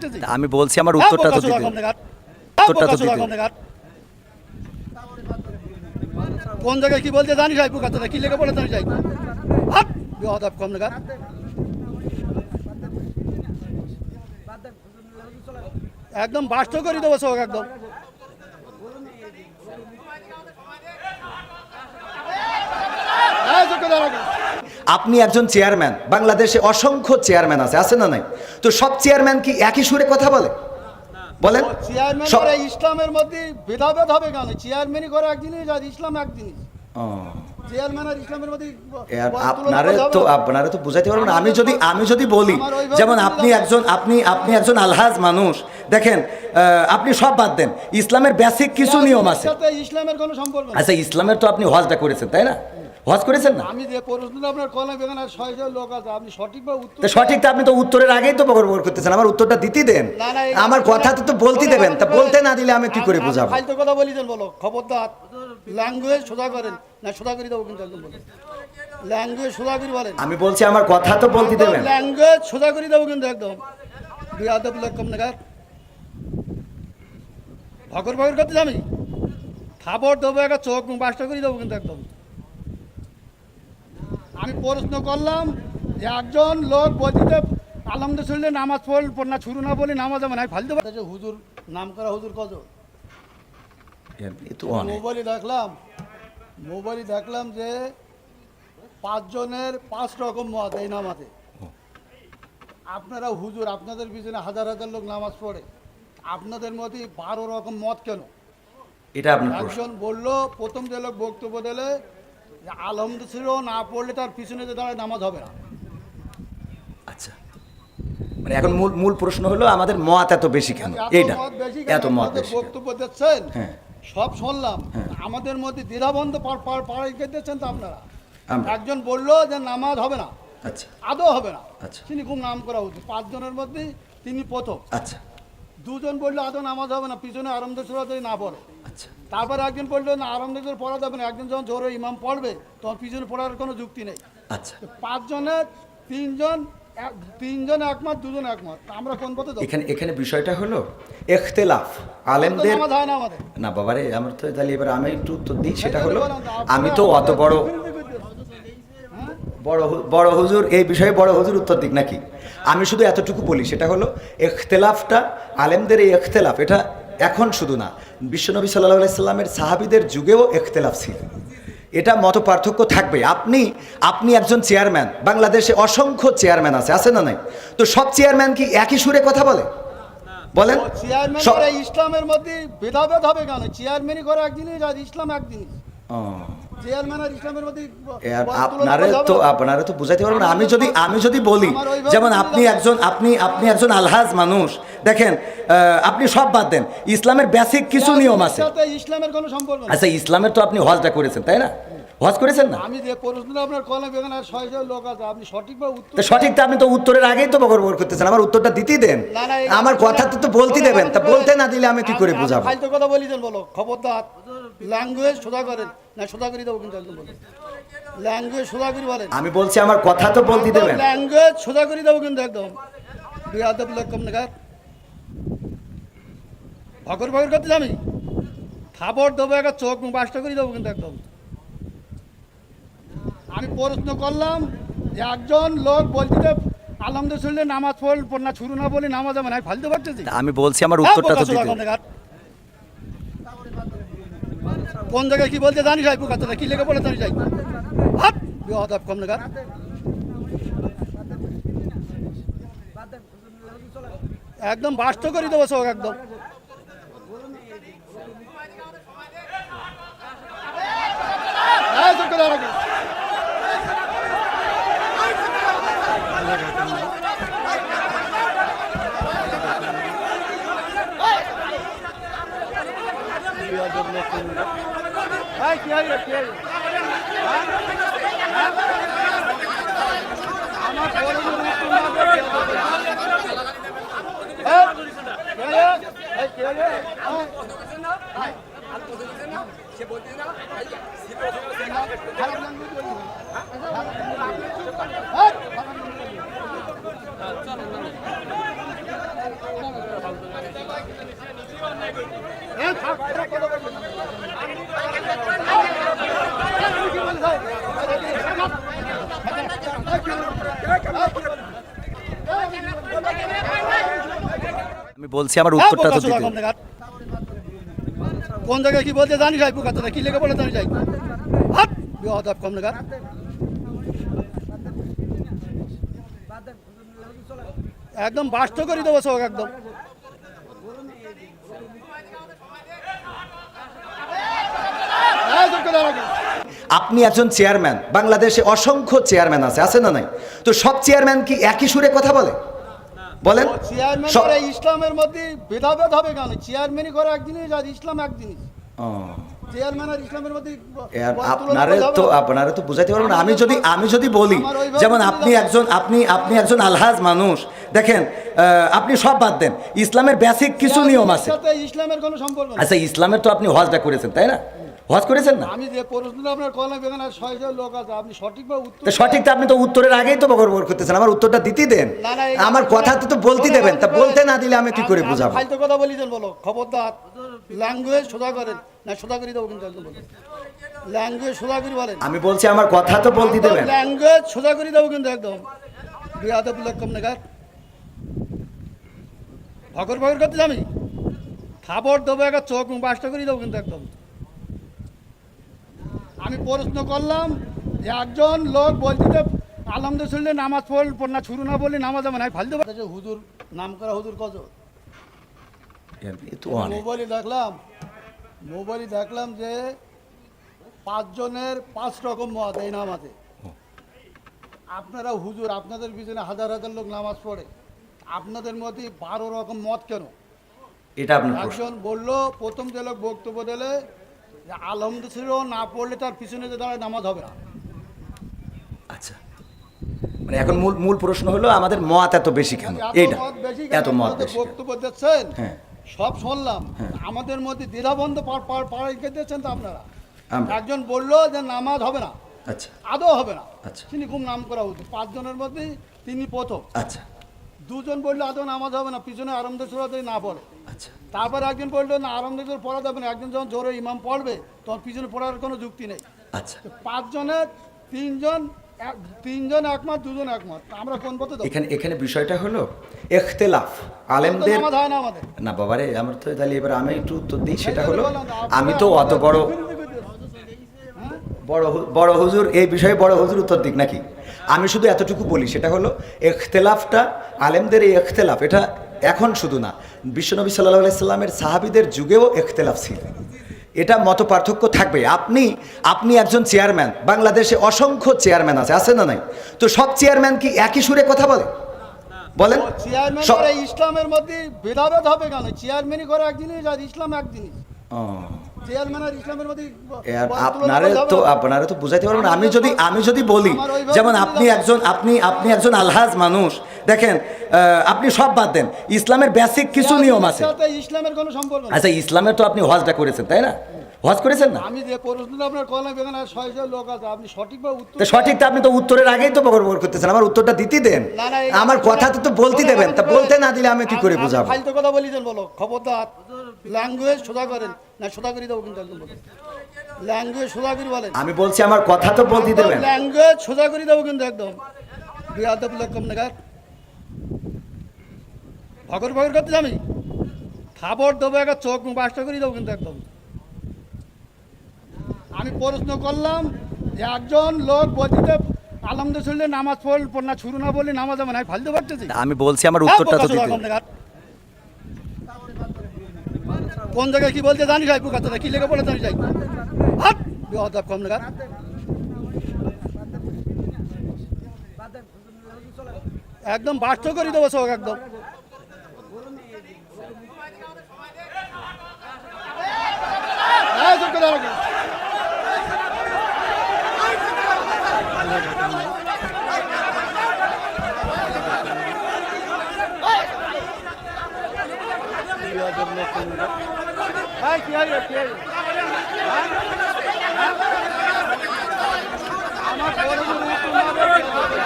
পারতেছি? আমি বলছি আমার উত্তরটা তো দিতে। উত্তরটা তো দিতে। কোন জায়গায় কি বলতে জানিস? আইপু কাছে কি লেগে পড়ে জানিস? আইপু হাত বিহাদাব কম নাগাদ একদম বাস্ত করে দেবো সব একদম। আপনি একজন চেয়ারম্যান, বাংলাদেশে অসংখ্য চেয়ারম্যান আছে না নাই? তো সব চেয়ারম্যান কি একই সুরে কথা বলে? বলেন। চেয়ারম্যান ইসলামের মধ্যে ভেদাভেদ হবে কেন? চেয়ারম্যানই করে এক জিনিস আর ইসলাম এক জিনিস। চেয়ারম্যান আর ইসলামের মধ্যে আপনারা তো বুঝাইতে পারবেন না। আমি যদি বলি, যেমন আপনি একজন আলহাজ মানুষ, দেখেন আপনি সব বাদ দেন, ইসলামের বেসিক কিছু নিয়ম আছে। ইসলামের কোনো সম্পর্ক নেই। আচ্ছা, ইসলামের তো আপনি হজটা করেছেন, তাই না? হজ করেছেন না? আমি যে প্রশ্নটা আপনার কলমে বেগান আর ৬০০ লোক আছে, আপনি সঠিকভাবে উত্তর সঠিকটা আপনি তো উত্তরের আগেই তো বকর করতেছেন। আমার উত্তরটা দিতে দেন, আমার কথা তো বলতে দেবেন। তা বলতে না দিলে আমি কি করে বুঝাবো? ফালতু কথা বলি দেন, বলো খবরদার। ল্যাঙ্গুয়েজ সোজা করেন না, সোজা করে দেবো কিন্তু একদম বলেন। ল্যাঙ্গুয়েজ সোজা করে বলেন। আমি বলছি আমার কথা তো বলতে দেবেন। ল্যাঙ্গুয়েজ সোজা করে দেবো কিন্তু একদম। বিয়াদব লোক কম নাগাদ ভগর ভগর করতে আমি খাবার দেবো, একটা চোখ মুখ বাসটা করে দেবো কিন্তু একদম। আমি প্রশ্ন করলাম যে একজন লোক বলতে আলহামদুলিল্লাহ নামাজ পড় না শুরু না বলি নামাজ হবে না, ফালতু হুজুর নাম করা হুজুর কত মোবাইলে দেখলাম যে 5 জনের 5 রকম মত এই নামাজে। আপনারা হুজুর, আপনাদের পিছনে হাজার হাজার লোক নামাজ পড়ে, আপনাদের মধ্যে 12 রকম মত কেন? এটা একজন বললো, প্রথম যে লোক বক্তব্য দিলে আলহামদুলিল্লাহ না পড়লে তার পিছনে যে দাঁড়ায় নামাজ হবে না। আচ্ছা, মানে এখন মূল প্রশ্ন হলো আমাদের মত এত বেশি কেন? এইটা এত মত বক্তব্য দিচ্ছেন, সব শুনলাম, আমাদের মধ্যে দ্বিধাবন্ধ পাড়াই দিচ্ছেন তো আপনারা। একজন বললো যে নামাজ হবে না, আচ্ছা আদৌ হবে না, আচ্ছা, তিনি খুব নাম করা উচিত, 5 জনের মধ্যে তিনি প্রথম। আচ্ছা, 2 জন বললো আদৌ নামাজ হবে না, পিছনে আরামদাসুরা যদি না পড়ে। আচ্ছা, তারপরে একজন বললো না আরামদাসুর পড়া যাবে না, একজন যখন জোরে ইমাম পড়বে তখন পিছনে পড়ার কোনো যুক্তি নেই। আচ্ছা, 5 জনের 3 জন একমত, 2 জন একমত, আমরা কোন পথে যাব? এখানে বিষয়টা হলো ইখতিলাফ আলেমদের না বাবারে। আমার তো তাহলে এবার আমি একটু উত্তর দিই। সেটা হলো, আমি তো অত বড় হুজুর এই বিষয়ে বড় হুজুর উত্তর দিক নাকি? আমি শুধু এতটুকু বলি, সেটা হলো ইখতিলাফটা আলেমদের, এই ইখতিলাফ এটা এখন শুধু না, বিশ্বনবী সাল্লাল্লাহু আলাইহি সাল্লামের সাহাবীদের যুগেও ইখতিলাফ ছিল। এটা মত পার্থক্য থাকবে। আপনি একজন চেয়ারম্যান, বাংলাদেশে অসংখ্য চেয়ারম্যান আছে না নাই? তো সব চেয়ারম্যান কি একই সুরে কথা বলে? বলেন। চেয়ারম্যান ইসলামের মধ্যে ভেদাভেদ হবে কেন? চেয়ারম্যানই করে এক জিনিস আর ইসলাম এক জিনিস। চেয়ারম্যান আর ইসলামের মধ্যে আপনারা তো বুঝাইতে পারবেন না। আমি যদি বলি, যেমন আপনি একজন আলহাজ মানুষ, দেখেন আপনি সব বাদ দেন, ইসলামের বেসিক কিছু নিয়ম আছে। ইসলামের কোনো সম্পর্ক নেই। আচ্ছা, ইসলামের তো আপনি হজটা করেছেন, তাই না? হজ করেছেন না? আমি যে প্রশ্নটা আপনার কলমে বেগান আর ৬০০ লোক আছে, আপনি সঠিকভাবে উত্তর সঠিকটা আপনি তো উত্তরের আগেই তো বকর করতেছেন। আমার উত্তরটা দিতে দেন, আমার কথা তো বলতে দেবেন। তা বলতে না দিলে আমি কি করে বুঝাবো? ফালতু কথা বলি দেন, বলো খবরদার। ল্যাঙ্গুয়েজ সোজা করেন না, সোজা করে দেবো কিন্তু একদম বলেন। ল্যাঙ্গুয়েজ সোজা করে বলেন। আমি বলছি আমার কথা তো বলতে দেবেন। ল্যাঙ্গুয়েজ সোজা করে দেবো কিন্তু একদম। বিয়াদব লোক কম নাগাদ ভগর ভগর করতে আমি খাবার দেবো, একটা চোখ মুখ বাসটা করে দেবো কিন্তু একদম। আমি প্রশ্ন করলাম যে একজন লোক বলতে আলহামদুলিল্লাহ নামাজ পড় না শুরু না বলি নামাজ হবে না, ফালতু পারতেছি? আমি বলছি আমার উত্তরটা তো দিতে। কোন জায়গায় কি বলতে জানিস? আইপু কাছে কি লেগে পড়ে জানিস? আইপু হাত বিহাদাব কম নাগাদ একদম বাস্ত করে দেবো সব একদম। আমি বলছি আমার উত্তরটা তো দিতে। কোন জায়গায় কি বলতে জানি যাই পুকাতে কি লেগে বলে জানি যাই হাত বিহদাব কম নাগাদ একদম বাস্ত করে দেবো সব একদম আপনি একজন চেয়ারম্যান, বাংলাদেশে অসংখ্য চেয়ারম্যান আছে না নাই? তো সব চেয়ারম্যান কি একই সুরে কথা বলে? বলেন। চেয়ারম্যান সব- করে ইসলামের মধ্যে ভেদাভেদ হবে কেন? চেয়ারম্যানই করে এক জিনিস আর ইসলাম এক জিনিস। ও, চেয়ারম্যান আর ইসলামের মধ্যে আপনারা তো বুঝাইতে পারবো না। আমি যদি বলি, যেমন আপনি একজন আলহাজ মানুষ, দেখেন আপনি সব বাদ দেন, ইসলামের বেসিক কিছু নিয়ম আছে। ইসলামের কোনো সম্পর্ক নেই। আচ্ছা, ইসলামের তো আপনি হজটা করেছেন, তাই না? হজ করেছেন না? আমি যে প্রশ্নটা আপনার কলম এখানে 600 লোক আছে, আপনি সঠিকভাবে উত্তর তো সঠিক তো আপনি তো উত্তরের আগেই তো বকর করতেছেন, আমার উত্তরটা দিতে দেন। না, না, আমার কথা তো বলতে দেবেন, তা বলতে না দিলে আমি কি করে বুঝাবো? ফালতু কথা বলিছেন বলো, খবরদার ল্যাঙ্গুয়েজ সোজা করেন না, সোজা করে দেবো কিন্তু একদম বলেন। ল্যাঙ্গুয়েজ সোজা করে বলেন। আমি বলছি আমার কথা তো বলতে দেবেন। ল্যাঙ্গুয়েজ সোজা করে দেবো কিন্তু একদম বিয়াদব লোক কম নাগাদ ভগর ভগর করতে আমি খাবার দেবো একটা চোখ বাসটা করে দেবো কিন্তু একদম। আমি প্রশ্ন করলাম যে একজন লোক বলতে আলহামদুলিল্লাহ নামাজ পড় না শুরু না বললে নামাজ আমার ফালতে পারছে হুজুর নাম করা হুজুর কত মোবাইলে দেখলাম যে 5 জনের 5 রকম মত এই নামাজে। আপনারা হুজুর আপনাদের পিছনে হাজার হাজার লোক নামাজ পড়ে, আপনাদের মধ্যে 12 রকম মত কেন? এটা আপনার প্রশ্ন। একজন বললো, প্রথম যে লোক বক্তব্য দিলে যে আলহামদুলিল্লাহ না পড়লে তার পিছনে যে দাঁড়ায় নামাজ হবে না। আচ্ছা, মানে এখন মূল প্রশ্ন হলো আমাদের মত এত বেশি কেন? এইটা এত মত বেশি কেন? বক্তব্য দিচ্ছেন হ্যাঁ, সব শুনলাম, হ্যাঁ। আমাদের মধ্যে দ্বিধাবন্ধ পাড়াই দিচ্ছেন তো আপনারা। আমরা- একজন বললো যে নামাজ হবে না, আচ্ছা আদৌ হবে না, আচ্ছা। তিনি খুব নাম করা হতো 5 জনের মধ্যে তিনি প্রথম। আচ্ছা 2 জন বললো আদৌ নামাজ হবে না, পিছনে আরামদে সুরাতে না পড়ে। আচ্ছা তারপর একজন বললো না আরামদে পড়া যাবে না, একজন যখন জোরে ইমাম পড়বে তখন পিছনে পড়ার কোনো যুক্তি নেই। আচ্ছা। 5 জনের 3 জন একমত, 2 জন একমত, আমরা কোন পথে যাবো? এখানে বিষয়টা হলো ইখতিলাফ আলেমদের। নামাজ হয় না আমাদের। না বাবারে, আমার তো তাহলে এবার আমি একটু উত্তর দিই। সেটা হলো, আমি তো অত বড় হুজুর, এই বিষয়ে বড় হুজুর উত্তর দিক নাকি? আমি শুধু এতটুকু বলি, সেটা হলো ইখতিলাফটা আলেমদের, এই ইখতিলাফ এটা এখন শুধু না, বিশ্বনবী সাল্লাল্লাহু আলাইহি সাল্লামের সাহাবীদের যুগেও ইখতিলাফ ছিল। এটা মত পার্থক্য থাকবে। আপনি একজন চেয়ারম্যান, বাংলাদেশে অসংখ্য চেয়ারম্যান আছে না নাই? তো সব চেয়ারম্যান কি একই সুরে কথা বলে? বলেন। চেয়ারম্যান করে ইসলামের মধ্যে ভেদাভেদ হবে কেন? চেয়ারম্যানই করে এক জিনিস আর ইসলাম এক জিনিস। চেয়ারম্যান আর ইসলামের মধ্যে আপনারা তো বুঝাইতে পারবো না। আমি যদি বলি, যেমন আপনি একজন আলহাজ মানুষ, দেখেন আপনি সব বাদ দেন, ইসলামের বেসিক কিছু নিয়ম আছে। ইসলামের কোনো সম্পর্ক নেই। আচ্ছা, ইসলামের তো আপনি হজটা করেছেন, তাই না? হজ করেছেন না? আমি যে প্রশ্নটা আপনার কলম এখানে 600 লোক আছে, আপনি সঠিকভাবে উত্তর তো সঠিক তো আপনি তো উত্তরের আগেই তো বকর করতেছেন, আমার উত্তরটা দিতে দেন। না, না, আমার কথা তো বলতে দেবেন, তা বলতে না দিলে আমি কি করে বুঝাবো? ফালতু কথা বলিছেন বলো, খবরদার ল্যাঙ্গুয়েজ সোজা করেন না, সোজা করে দেবো কিন্তু একদম বলেন। ল্যাঙ্গুয়েজ সোজা করে বলেন। আমি বলছি আমার কথা তো বলতে দেবেন। ল্যাঙ্গুয়েজ সোজা করে দেবো কিন্তু একদম বিয়াদব লোক কম নাগাদ ভগর ভগর করতে আমি খাবার দেবো একটা চোখ বাসটা করে দেবো কিন্তু একদম। আমি প্রশ্ন করলাম যে একজন লোক বলতে আলহামদুলিল্লাহ নামাজ পড় না শুরু না বললে নামাজ আমার ফালতে পারতেছি। আমি বলছি আমার উত্তরটা তো দিতে। কোন জায়গায় কি বলতে জানি যাই পুকাতে কি লেগে বলে জানি যাই হাত বিহদাব কম নাগাদ একদম বাস্ত করে দেবো সব একদম। আমার